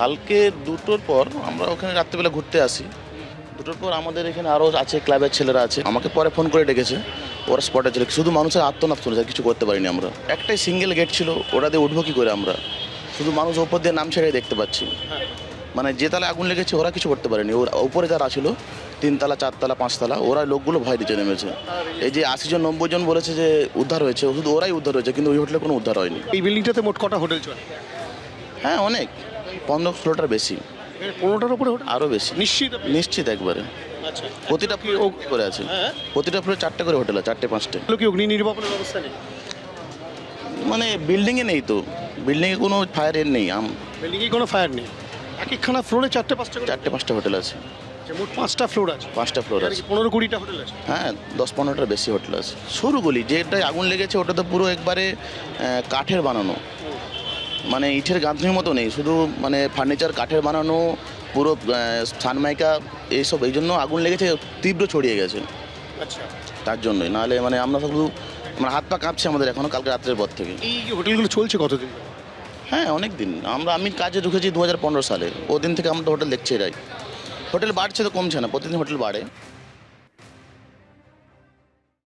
কালকে 2টোর পর আমরা ওখানে রাত্রিবেলা ঘুরতে আসি। 2টোর পর আমাদের এখানে আরও আছে, ক্লাবের ছেলেরা আছে, আমাকে পরে ফোন করে ডেকেছে। ওরা স্পটে ছিল, শুধু মানুষের আত্মনাদ শুনেছে, কিছু করতে পারিনি আমরা। একটাই সিঙ্গেল গেট ছিল, ওটা দিয়ে উঠবো কী করে আমরা? শুধু মানুষ ওপর দিয়ে নাম ছেড়ে দেখতে পাচ্ছি। মানে যে তালা আগুন লেগেছে ওরা কিছু করতে পারেনি, ওরা উপরে যারা ছিল 3তলা 4তলা 5তলা, ওরা লোকগুলো ভয় দিতে নেমেছে। এই যে 80 জন 90 জন বলেছে যে উদ্ধার হয়েছে, শুধু ওরাই উদ্ধার হয়েছে, কিন্তু ওই হোটেলে কোনো উদ্ধার হয়নি। এই বিল্ডিংটাতে মোট কটা হোটেল চলে? হ্যাঁ অনেক, 15-16টার বেশি, 15টার উপরে হোটেল আরও বেশি নিশ্চিত? নিশ্চিত একবারে। আচ্ছা, প্রতিটা ফ্লোরে করে আছে, হ্যাঁ। প্রতিটা ফ্লোরে 4টে করে হোটেল আছে, 4টে-5টে। এগুলো কি অগ্নি নির্বাপনের ব্যবস্থা নেই? মানে বিল্ডিংয়ে নেই তো, বিল্ডিংয়ে কোনো ফায়ার এর নেই। বিল্ডিংয়ে কোনো ফায়ার নেই, এক একখানা ফ্লোরে 4টে-5টা করে? 4টে-5টে হোটেল আছে, যে মোট 5টা ফ্লোর আছে? 5টা ফ্লোর আর আছে। কি 15-20টা হোটেল আছে? হ্যাঁ 10-15টার বেশি হোটেল আছে। সরু গলি, যেটাই আগুন লেগেছে ওটা তো পুরো একবারে কাঠের বানানো, মানে ইটের গাঁথনির মতো নেই, শুধু মানে ফার্নিচার কাঠের বানানো, পুরো সানমাইকা এইসব, এই জন্য আগুন লেগেছে, তীব্র ছড়িয়ে গেছে আচ্ছা, তার জন্যই। নাহলে মানে আমরা শুধু আমার হাত পা কাঁপছে আমাদের এখনও, কালকে রাত্রের পর থেকে। এই হোটেলগুলো চলছে কতদিন? হ্যাঁ অনেক দিন। আমি কাজে ঢুকেছি 2015 সালে, ওদিন থেকে আমরা তো হোটেল দেখছি এরাই। হোটেল বাড়ছে তো কমছে না, প্রতিদিন হোটেল বাড়ে।